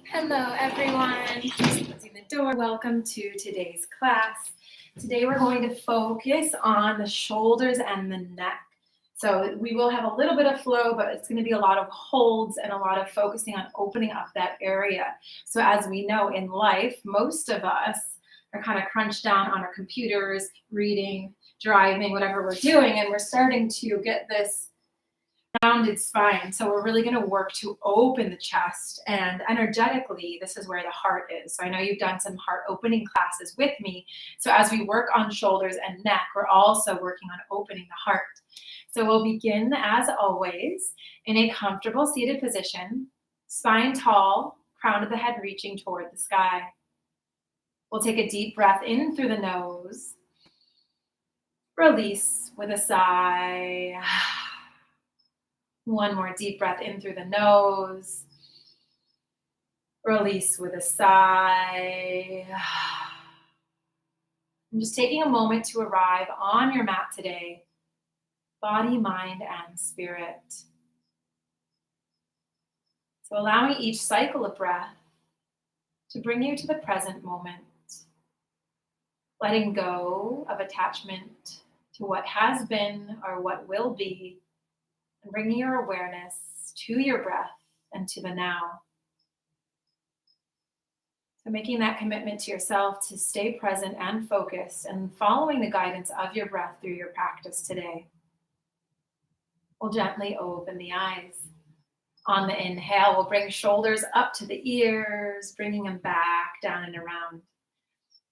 Hello everyone, just closing the door. Welcome to today's class. Today we're going to focus on the shoulders and the neck. So we will have a little bit of flow, but it's going to be a lot of holds and a lot of focusing on opening up that area. So as we know in life, most of us are kind of crunched down on our computers, reading, driving, whatever we're doing, and we're starting to get this rounded spine. So we're really going to work to open the chest, and energetically, this is where the heart is. So I know you've done some heart opening classes with me. So as we work on shoulders and neck, we're also working on opening the heart. So we'll begin as always in a comfortable seated position, spine tall, crown of the head reaching toward the sky. We'll take a deep breath in through the nose. Release with a sigh. One more deep breath in through the nose. Release with a sigh. And just taking a moment to arrive on your mat today, body, mind, and spirit. So allowing each cycle of breath to bring you to the present moment, letting go of attachment to what has been or what will be, and bringing your awareness to your breath and to the now. So making that commitment to yourself to stay present and focused and following the guidance of your breath through your practice today. We'll gently open the eyes. On the inhale, we'll bring shoulders up to the ears, bringing them back down and around.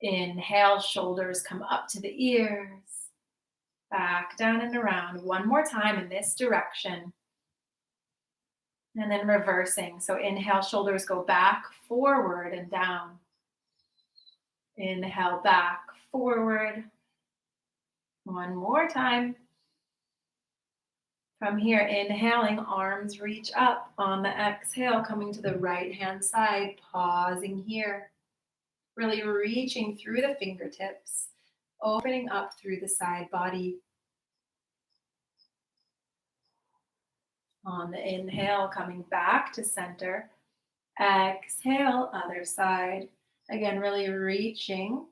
Inhale, shoulders come up to the ears, back down and around. One more time in this direction. And then reversing. So inhale, shoulders go back, forward, and down. Inhale, back, forward. One more time. From here, inhaling, arms reach up. On the exhale, coming to the right-hand side, pausing here. Really reaching through the fingertips, opening up through the side body. On the inhale, coming back to center. Exhale, other side. Again, really reaching,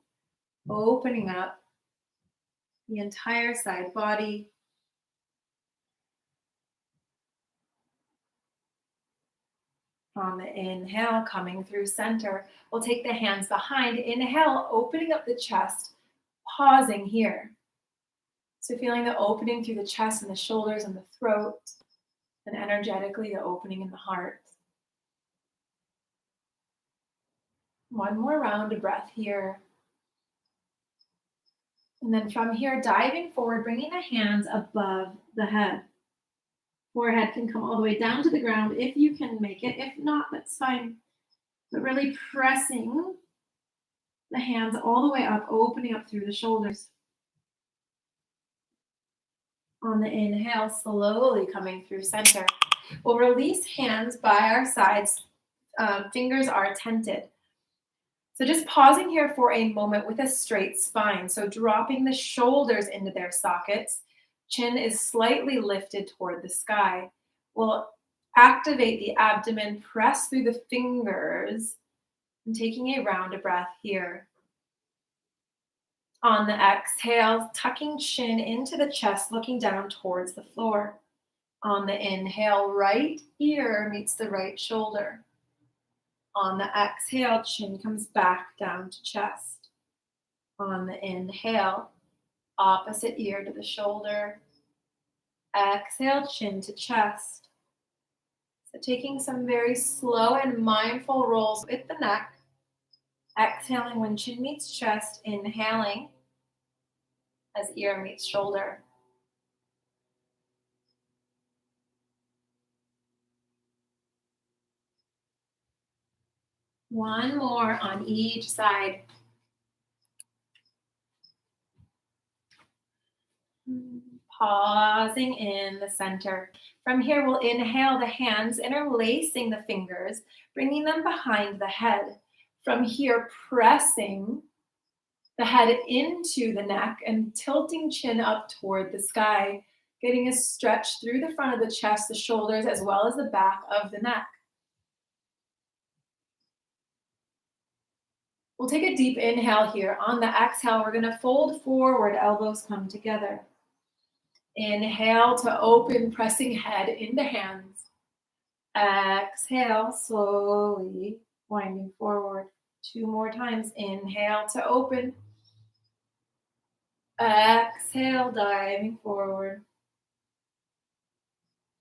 opening up the entire side body. On the inhale, coming through center, we'll take the hands behind. Inhale, opening up the chest, pausing here. So feeling the opening through the chest and the shoulders and the throat, and energetically the opening in the heart. One more round of breath here. And then from here, diving forward, bringing the hands above the head. Forehead can come all the way down to the ground if you can make it. If not, that's fine. But really pressing the hands all the way up, opening up through the shoulders. On the inhale, slowly coming through center. We'll release hands by our sides. Fingers are tented. So just pausing here for a moment with a straight spine. So dropping the shoulders into their sockets. Chin is slightly lifted toward the sky. We'll activate the abdomen, press through the fingers, and taking a round of breath here. On the exhale, tucking chin into the chest, looking down towards the floor. On the inhale, right ear meets the right shoulder. On the exhale, chin comes back down to chest. On the inhale, opposite ear to the shoulder. Exhale, chin to chest. So taking some very slow and mindful rolls with the neck. Exhaling when chin meets chest. Inhaling as ear meets shoulder. One more on each side. Pausing in the center. From here, we'll inhale the hands, interlacing the fingers, bringing them behind the head. From here, pressing the head into the neck and tilting chin up toward the sky, getting a stretch through the front of the chest, the shoulders, as well as the back of the neck. We'll take a deep inhale here. On the exhale, we're going to fold forward, elbows come together. Inhale to open, pressing head into hands. Exhale, slowly winding forward. 2 more times. Inhale to open. Exhale, diving forward.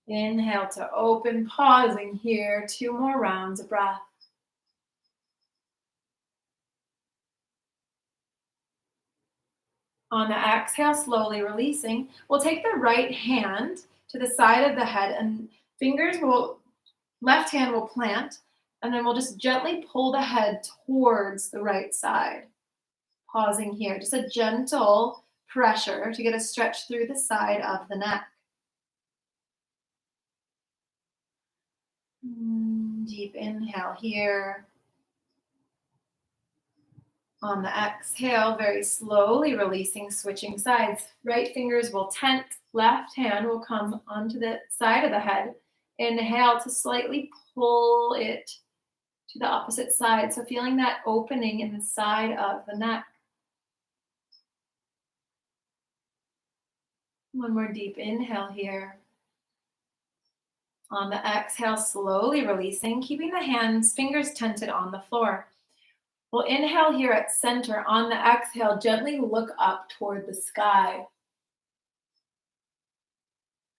Inhale to open, pausing here. 2 more rounds of breath. On the exhale, slowly releasing, we'll take the right hand to the side of the head and left hand will plant, and then we'll just gently pull the head towards the right side. Pausing here, just a gentle pressure to get a stretch through the side of the neck. Deep inhale here. On the exhale, very slowly releasing, switching sides. Right fingers will tent, left hand will come onto the side of the head. Inhale to slightly pull it to the opposite side. So feeling that opening in the side of the neck. One more deep inhale here. On the exhale, slowly releasing, keeping the fingers tented on the floor. We'll inhale here at center. On the exhale, gently look up toward the sky.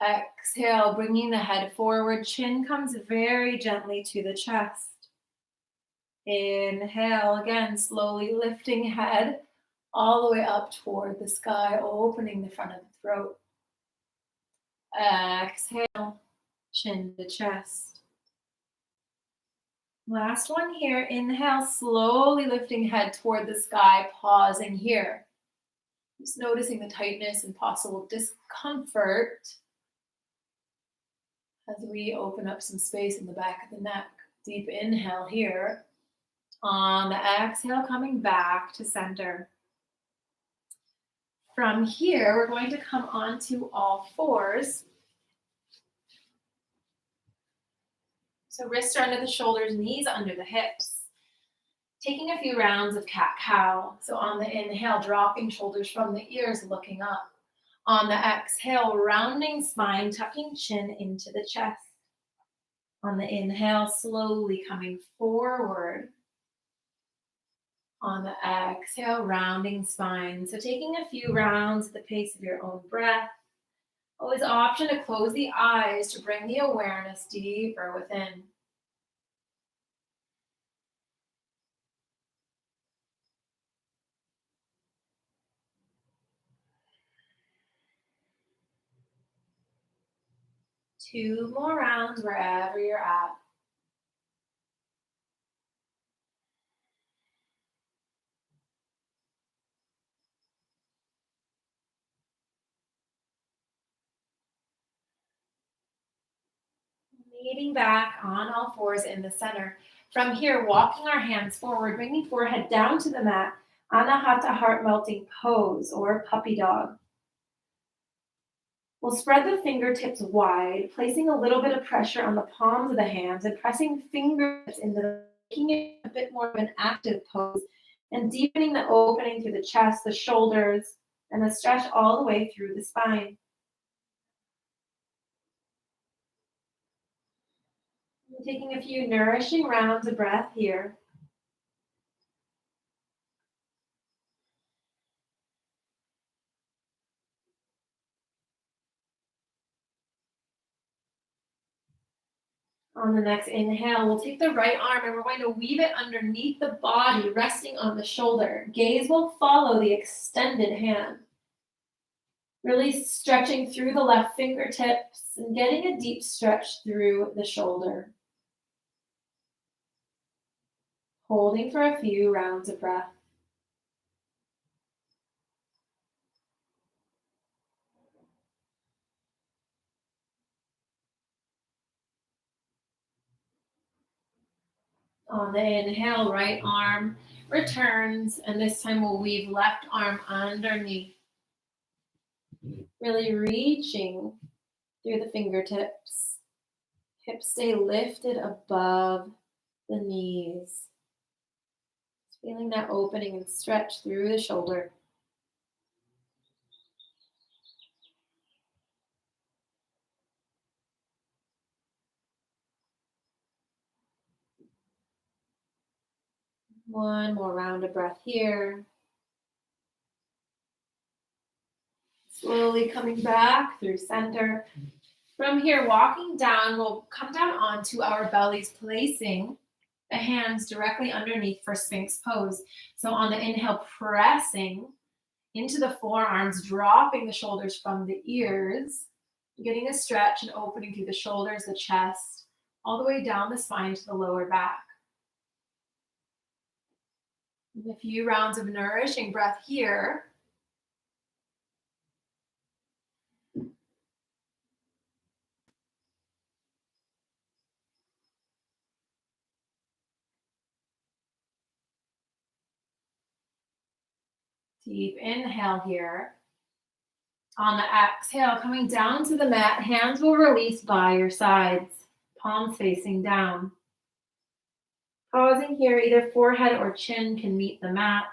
Exhale, bringing the head forward. Chin comes very gently to the chest. Inhale, again, slowly lifting head all the way up toward the sky, opening the front of the throat. Exhale, chin to chest. Last one here. Inhale, slowly lifting head toward the sky, pausing here. Just noticing the tightness and possible discomfort as we open up some space in the back of the neck. Deep inhale here. On the exhale, coming back to center. From here, we're going to come onto all fours. So wrists are under the shoulders, knees under the hips. Taking a few rounds of cat-cow. So on the inhale, dropping shoulders from the ears, looking up. On the exhale, rounding spine, tucking chin into the chest. On the inhale, slowly coming forward. On the exhale, rounding spine. So taking a few rounds at the pace of your own breath. Always option to close the eyes to bring the awareness deeper within. Two more rounds wherever you're at. Leaning back on all fours in the center. From here, walking our hands forward, bringing forehead down to the mat, Anahata heart melting pose or puppy dog. We'll spread the fingertips wide, placing a little bit of pressure on the palms of the hands and pressing fingertips making it a bit more of an active pose and deepening the opening through the chest, the shoulders, and the stretch all the way through the spine. Taking a few nourishing rounds of breath here. On the next inhale, we'll take the right arm and we're going to weave it underneath the body, resting on the shoulder. Gaze will follow the extended hand. Really stretching through the left fingertips and getting a deep stretch through the shoulder. Holding for a few rounds of breath. On the inhale, right arm returns, and this time we'll weave left arm underneath. Really reaching through the fingertips. Hips stay lifted above the knees. Feeling that opening and stretch through the shoulder. One more round of breath here. Slowly coming back through center. From here, walking down, we'll come down onto our bellies, placing the hands directly underneath for Sphinx pose. So on the inhale, pressing into the forearms, dropping the shoulders from the ears, getting a stretch and opening through the shoulders, the chest, all the way down the spine to the lower back. And a few rounds of nourishing breath here. Deep inhale here. On the exhale, coming down to the mat, hands will release by your sides, palms facing down. Pausing here, either forehead or chin can meet the mat.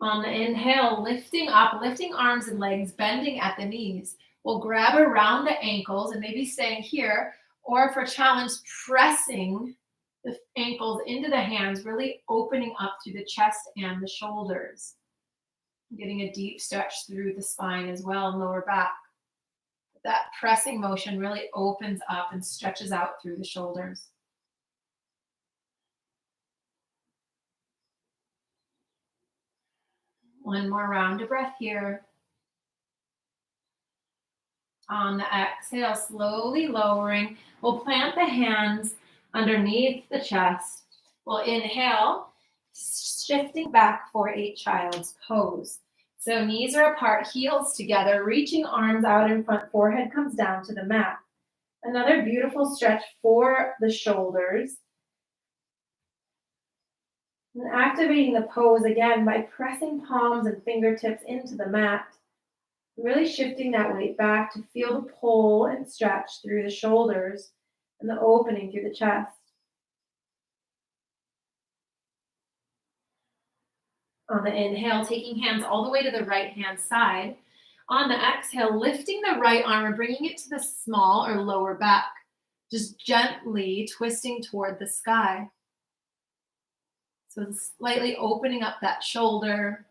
On the inhale, lifting up, lifting arms and legs, bending at the knees. We'll grab around the ankles and maybe staying here, or for challenge, pressing the ankles into the hands, really opening up through the chest and the shoulders. Getting a deep stretch through the spine as well and lower back. That pressing motion really opens up and stretches out through the shoulders. One more round of breath here. On the exhale, slowly lowering, we'll plant the hands underneath the chest. We'll inhale, shifting back for a child's pose. So knees are apart, heels together, reaching arms out in front, forehead comes down to the mat. Another beautiful stretch for the shoulders. And activating the pose again by pressing palms and fingertips into the mat. Really shifting that weight back to feel the pull and stretch through the shoulders and the opening through the chest. On the inhale, taking hands all the way to the right hand side. On the exhale, lifting the right arm and bringing it to the small or lower back. Just gently twisting toward the sky. So slightly opening up that shoulder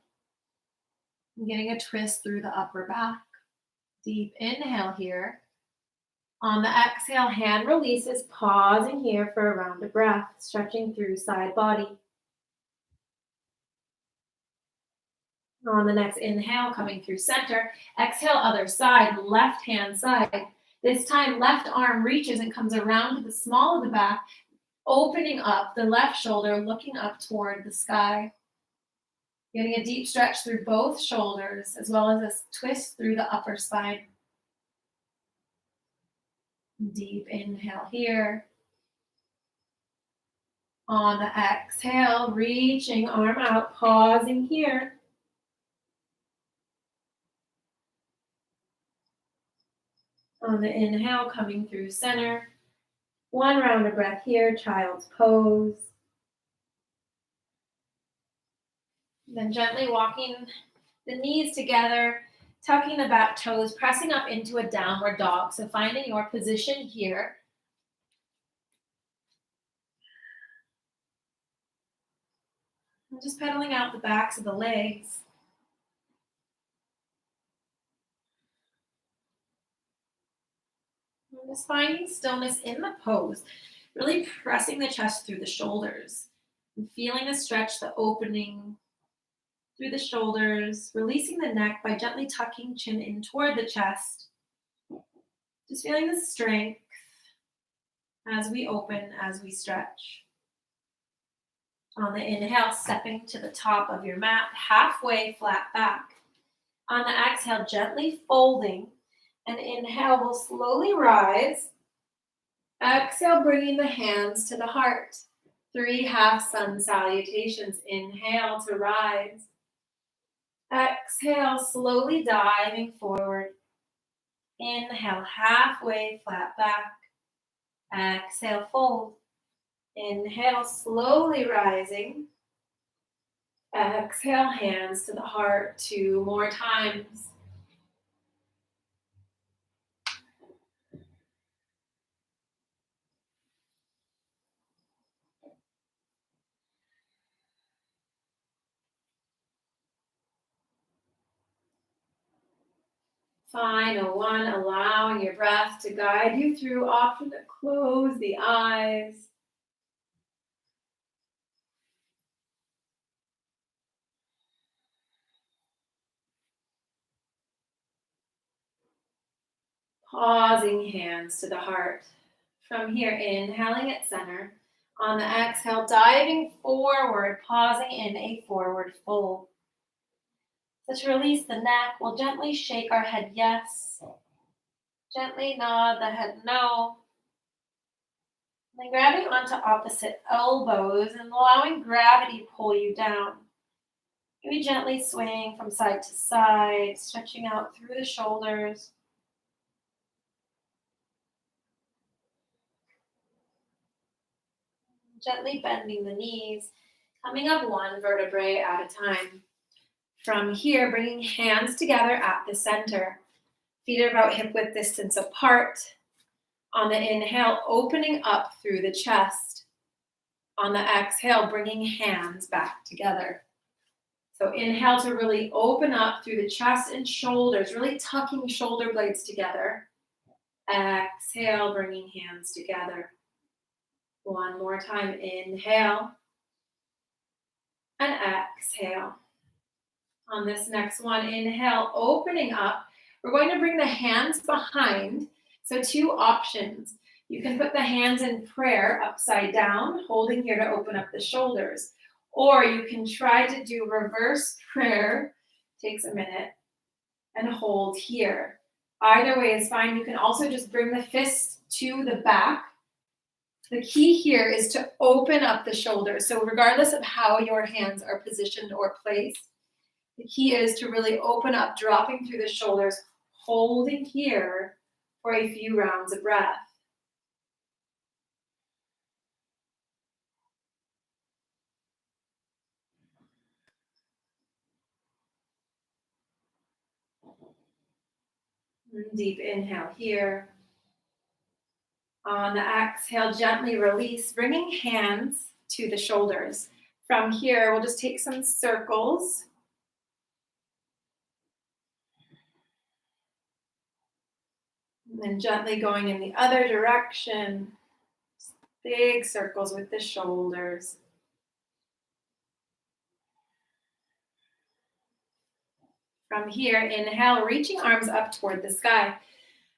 and getting a twist through the upper back. Deep inhale here. On the exhale, hand releases, pausing here for a round of breath, stretching through side body. On the next inhale, coming through center. Exhale, other side, left hand side. This time, left arm reaches and comes around to the small of the back, opening up the left shoulder, looking up toward the sky. Getting a deep stretch through both shoulders, as well as a twist through the upper spine. Deep inhale here. On the exhale, reaching arm out, pausing here. On the inhale, coming through center. One round of breath here, child's pose. Then gently walking the knees together, tucking the back toes, pressing up into a downward dog. So finding your position here. And just pedaling out the backs of the legs. And just finding stillness in the pose, really pressing the chest through the shoulders. And feeling the stretch, the opening through the shoulders, releasing the neck by gently tucking chin in toward the chest. Just feeling the strength as we open, as we stretch. On the inhale, stepping to the top of your mat, halfway flat back. On the exhale, gently folding. And inhale, we'll slowly rise. Exhale, bringing the hands to the heart. 3 half sun salutations. Inhale to rise. Exhale, slowly diving forward. Inhale, halfway flat back. Exhale, fold. Inhale, slowly rising. Exhale, hands to the heart 2 more times. Final one, allowing your breath to guide you through. Option to close the eyes. Pausing, hands to the heart. From here, inhaling at center. On the exhale, diving forward, pausing in a forward fold. So to release the neck, we'll gently shake our head yes. Gently nod the head no. Then grabbing onto opposite elbows and allowing gravity to pull you down. Maybe gently swaying from side to side, stretching out through the shoulders. Gently bending the knees, coming up 1 vertebrae at a time. From here, bringing hands together at the center. Feet are about hip width distance apart. On the inhale, opening up through the chest. On the exhale, bringing hands back together. So inhale to really open up through the chest and shoulders, really tucking shoulder blades together. Exhale, bringing hands together. 1 more time, inhale and exhale. On this next one, inhale, opening up. We're going to bring the hands behind. So 2 options. You can put the hands in prayer upside down, holding here to open up the shoulders. Or you can try to do reverse prayer, takes a minute, and hold here. Either way is fine. You can also just bring the fists to the back. The key here is to open up the shoulders. So regardless of how your hands are positioned or placed, the key is to really open up, dropping through the shoulders, holding here for a few rounds of breath. Deep inhale here. On the exhale, gently release, bringing hands to the shoulders. From here, we'll just take some circles. And then gently going in the other direction. Big circles with the shoulders. From here, inhale, reaching arms up toward the sky.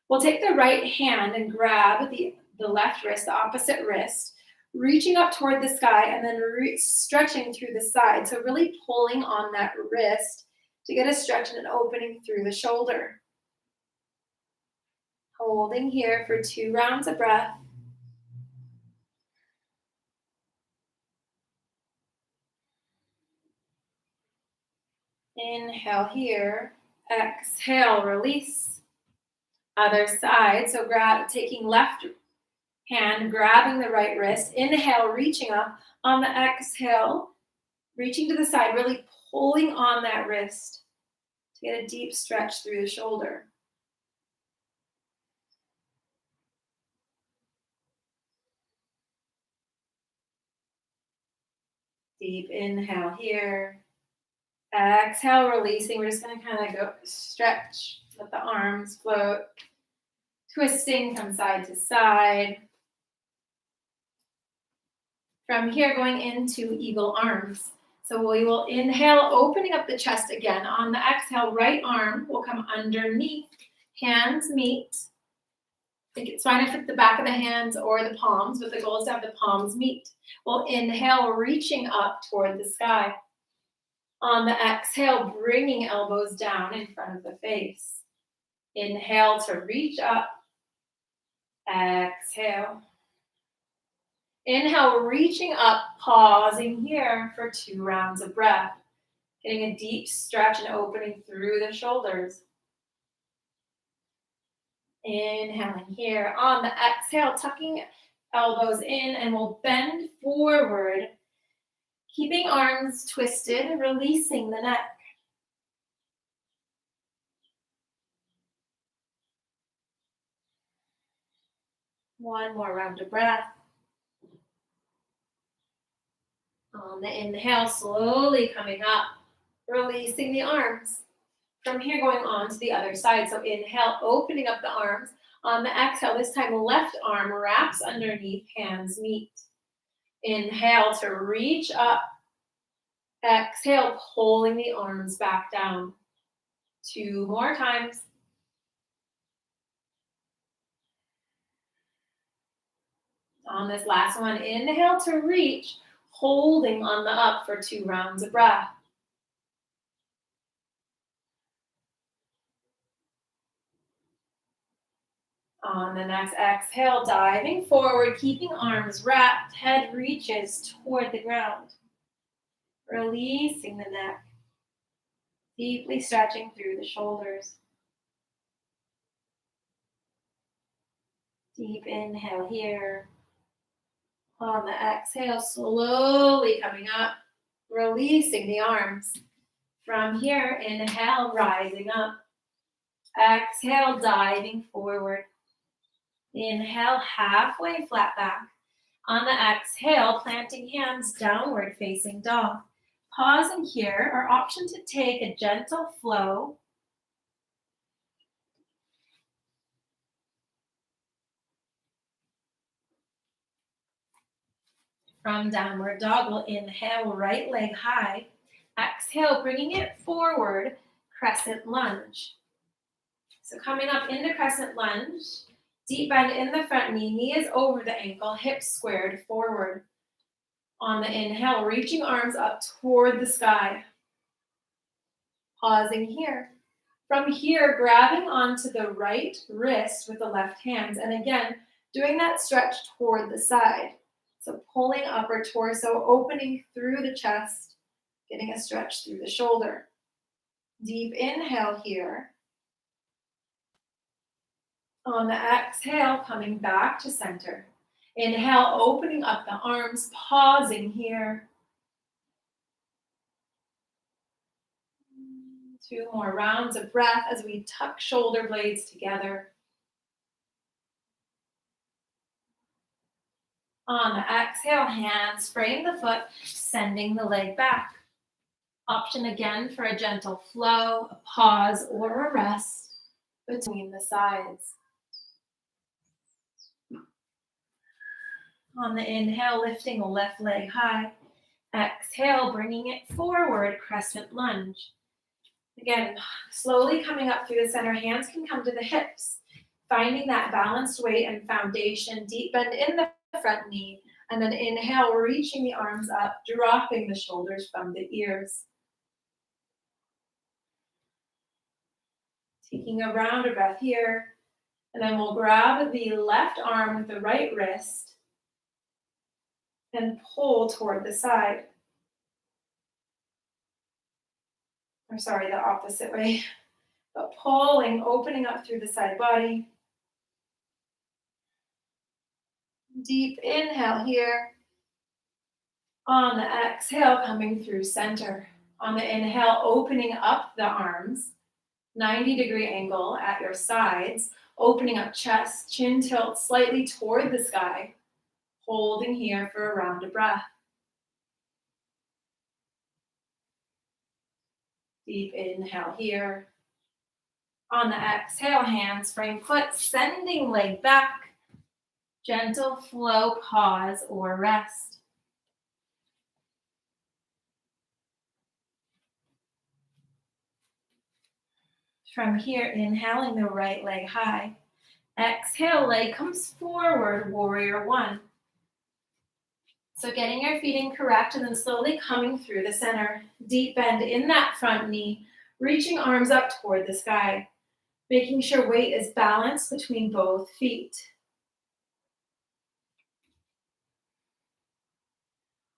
We'll take the right hand and grab the left wrist, the opposite wrist, reaching up toward the sky and then stretching through the side. So really pulling on that wrist to get a stretch and an opening through the shoulder. Holding here for 2 rounds of breath. Inhale here. Exhale, release. Other side. So taking left hand, grabbing the right wrist. Inhale, reaching up. On the exhale, reaching to the side, really pulling on that wrist to get a deep stretch through the shoulder. Deep inhale here. Exhale, releasing. We're just going to kind of go stretch, let the arms float, twisting from side to side. From here, going into eagle arms. So we will inhale, opening up the chest again. On the exhale, right arm will come underneath, hands meet. I think it's fine if it's the back of the hands or the palms, but the goal is to have the palms meet. We'll inhale, reaching up toward the sky. On the exhale, bringing elbows down in front of the face. Inhale to reach up. Exhale. Inhale, reaching up, pausing here for 2 rounds of breath. Getting a deep stretch and opening through the shoulders. Inhaling here. On the exhale, tucking Elbows in, and we'll bend forward, keeping arms twisted, releasing the neck. One more round of breath. On the inhale, slowly coming up, releasing the arms. From here, going on to the other side. So inhale, opening up the arms. On the exhale, this time left arm wraps underneath, hands meet. Inhale to reach up. Exhale, pulling the arms back down. 2 more times. On this last one, inhale to reach, holding on the up for 2 rounds of breath. On the next exhale, diving forward, keeping arms wrapped, head reaches toward the ground. Releasing the neck, deeply stretching through the shoulders. Deep inhale here. On the exhale, slowly coming up, releasing the arms. From here, inhale, rising up. Exhale, diving forward. Inhale, halfway flat back. On the exhale, planting hands downward facing dog. Pausing here, or option to take a gentle flow. From downward dog, we'll inhale, right leg high. Exhale, bringing it forward, crescent lunge. So coming up into crescent lunge, deep bend in the front knee is over the ankle, hips squared forward. On the inhale, reaching arms up toward the sky. Pausing here. From here, grabbing onto the right wrist with the left hand. And again, doing that stretch toward the side. So pulling upper torso, opening through the chest, getting a stretch through the shoulder. Deep inhale here. On the exhale, coming back to center. Inhale, opening up the arms, pausing here. 2 more rounds of breath as we tuck shoulder blades together. On the exhale, hands frame the foot, sending the leg back. Option again for a gentle flow, a pause, or a rest between the sides. On the inhale, lifting the left leg high. Exhale, bringing it forward, crescent lunge. Again, slowly coming up through the center, hands can come to the hips. Finding that balanced weight and foundation, deep bend in the front knee, and then inhale, reaching the arms up, dropping the shoulders from the ears. Taking a round of breath here, and then we'll grab the left arm with the right wrist and pull toward the side. Or sorry, the opposite way. But pulling, opening up through the side body. Deep inhale here. On the exhale, coming through center. On the inhale, opening up the arms. 90-degree angle at your sides. Opening up chest, chin tilt slightly toward the sky. Holding here for a round of breath. Deep inhale here. On the exhale, hands frame foot, sending leg back. Gentle flow, pause, or rest. From here, inhaling the right leg high. Exhale, leg comes forward, warrior one. So getting your feet in correct and then slowly coming through the center. Deep bend in that front knee, reaching arms up toward the sky. Making sure weight is balanced between both feet.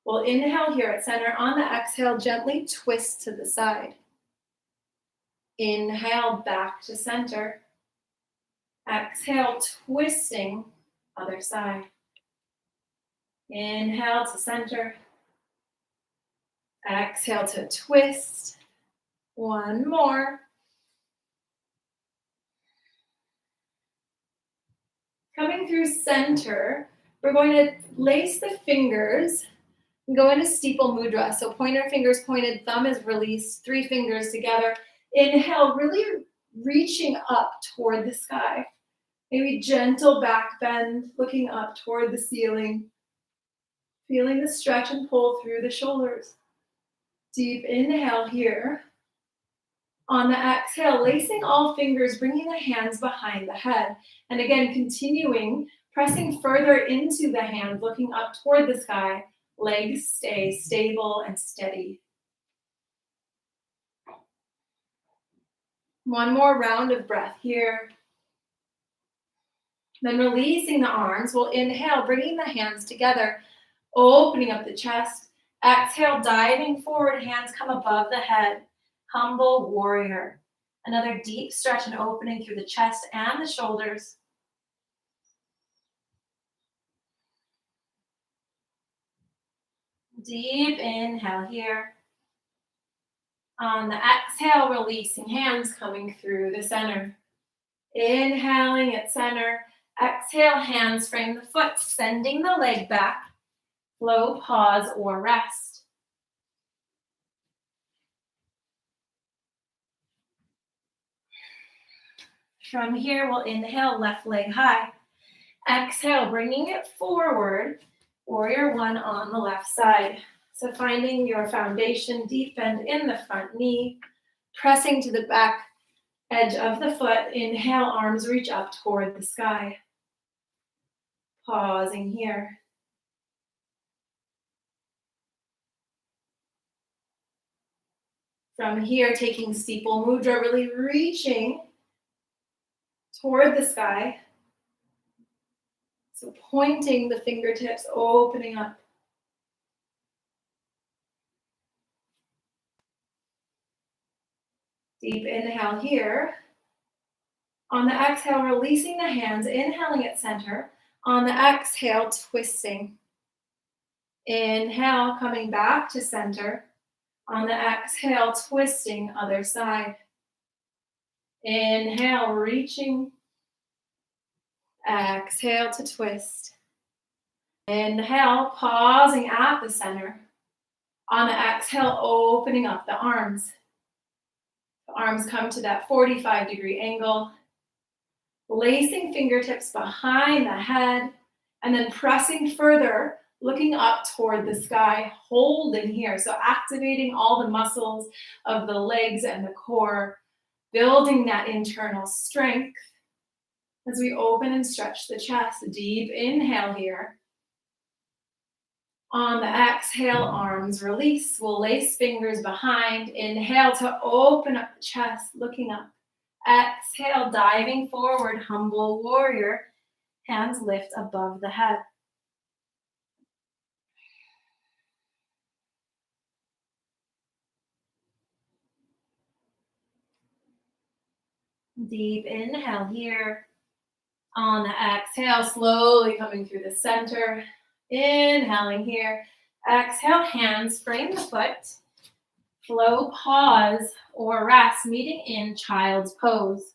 We'll inhale here at center. On the exhale, gently twist to the side. Inhale, back to center. Exhale, twisting, other side. Inhale to center. Exhale to twist. One more. Coming through center, we're going to lace the fingers and go into Steeple Mudra. So pointer fingers pointed, thumb is released, 3 fingers together. Inhale, really reaching up toward the sky. Maybe gentle back bend, looking up toward the ceiling. Feeling the stretch and pull through the shoulders. Deep inhale here. On the exhale, lacing all fingers, bringing the hands behind the head. And again, continuing, pressing further into the hands, looking up toward the sky. Legs stay stable and steady. One more round of breath here. Then releasing the arms, we'll inhale, bringing the hands together, opening up the chest. Exhale, diving forward, hands come above the head. Humble warrior. Another deep stretch and opening through the chest and the shoulders. Deep inhale here. On the exhale, releasing hands coming through the center. Inhaling at center. Exhale, hands frame the foot, sending the leg back. Flow, pause, or rest. From here, we'll inhale, left leg high. Exhale, bringing it forward. Warrior 1 on the left side. So finding your foundation, deep bend in the front knee, pressing to the back edge of the foot. Inhale, arms reach up toward the sky. Pausing here. From here, taking Steeple Mudra, really reaching toward the sky. So pointing the fingertips, opening up. Deep inhale here. On the exhale, releasing the hands, inhaling at center. On the exhale, twisting. Inhale, coming back to center. On the exhale, twisting other side. Inhale, reaching. Exhale to twist. Inhale, pausing at the center. On the exhale, opening up the arms. The arms come to that 45-degree angle. Lacing fingertips behind the head. And then pressing further, looking up toward the sky, holding here. So activating all the muscles of the legs and the core, building that internal strength. As we open and stretch the chest, deep inhale here. On the exhale, arms release. We'll lace fingers behind. Inhale to open up the chest, looking up. Exhale, diving forward, humble warrior. Hands lift above the head. Deep inhale here. On the exhale, slowly coming through the center. Inhaling here. Exhale, hands frame the foot. Flow, pause, or rest, meeting in child's pose.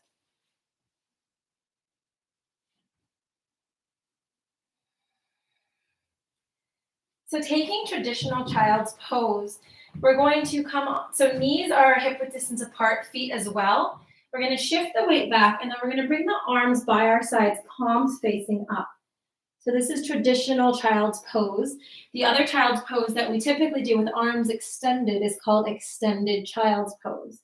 So taking traditional child's pose, we're going to come on. So knees are hip width distance apart, feet as well. We're going to shift the weight back, and then we're going to bring the arms by our sides, palms facing up. So this is traditional child's pose. The other child's pose that we typically do with arms extended is called extended child's pose.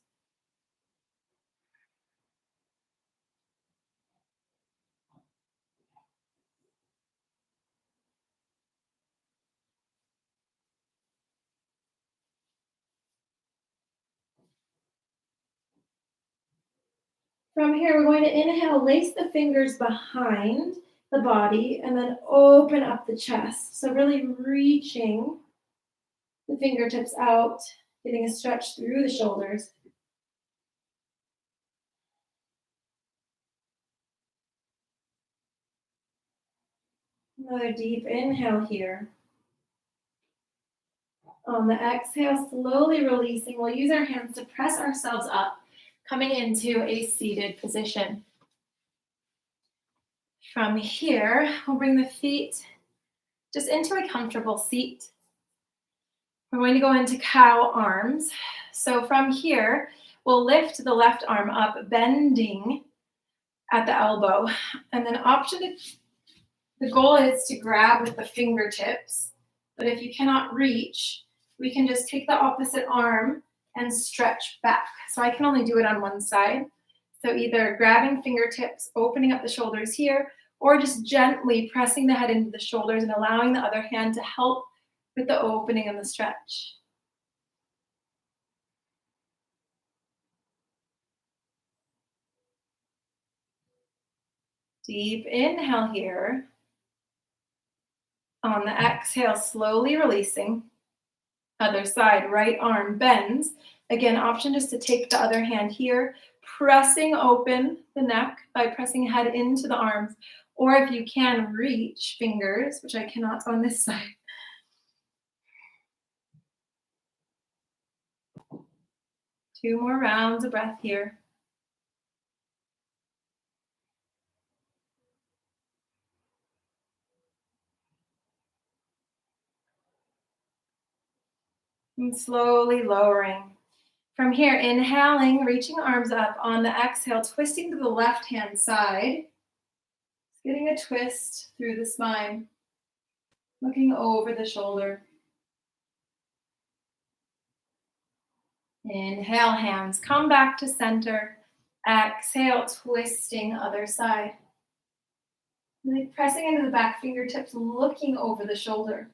From here, we're going to inhale, lace the fingers behind the body, and then open up the chest. So really reaching the fingertips out, getting a stretch through the shoulders. Another deep inhale here. On the exhale, slowly releasing. We'll use our hands to press ourselves up, coming into a seated position. From here, we'll bring the feet just into a comfortable seat. We're going to go into cow arms. So from here, we'll lift the left arm up, bending at the elbow. And then the goal is to grab with the fingertips. But if you cannot reach, we can just take the opposite arm and stretch back. So I can only do it on one side. So either grabbing fingertips, opening up the shoulders here, or just gently pressing the head into the shoulders and allowing the other hand to help with the opening and the stretch. Deep inhale here. On the exhale, slowly releasing. Other side, right arm bends. Again, option just to take the other hand here, pressing open the neck by pressing head into the arms. Or if you can, reach fingers, which I cannot on this side. Two more rounds of breath here. And slowly lowering. From here, inhaling, reaching arms up. On the exhale, twisting to the left-hand side. Getting a twist through the spine. Looking over the shoulder. Inhale, hands come back to center. Exhale, twisting other side. Really pressing into the back fingertips, looking over the shoulder.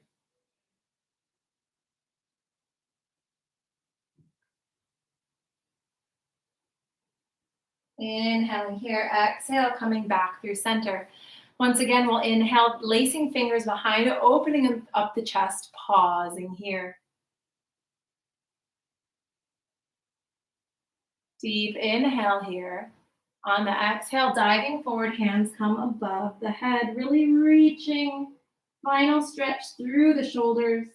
Inhaling here, exhale, coming back through center. Once again, we'll inhale, lacing fingers behind, opening up the chest, pausing here. Deep inhale here. On the exhale, diving forward, hands come above the head, really reaching. Final stretch through the shoulders.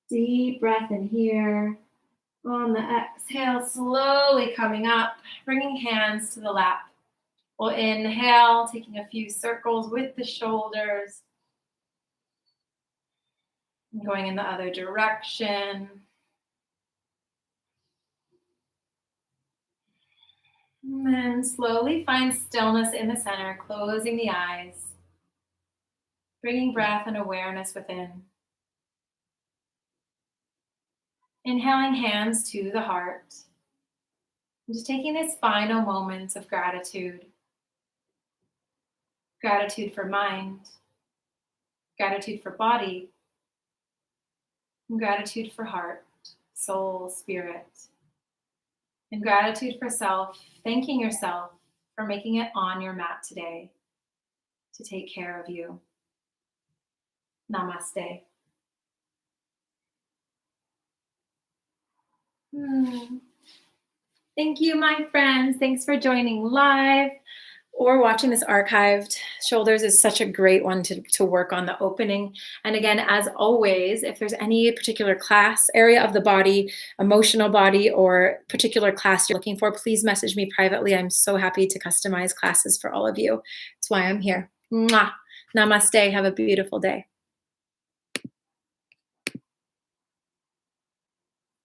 Deep breath in here. On the exhale, slowly coming up, bringing hands to the lap. We'll inhale, taking a few circles with the shoulders. Going in the other direction. And then slowly find stillness in the center, closing the eyes. Bringing breath and awareness within. Inhaling, hands to the heart. And just taking these final moments of gratitude. Gratitude for mind. Gratitude for body. And gratitude for heart, soul, spirit. And gratitude for self, thanking yourself for making it on your mat today to take care of you. Namaste. Thank you, my friends. Thanks for joining live or watching this archived. Shoulders is such a great one to work on the opening. And again, as always, if there's any particular class, area of the body, emotional body, or particular class you're looking for, please message me privately. I'm so happy to customize classes for all of you. That's why I'm here. Mwah. Namaste. Have a beautiful day.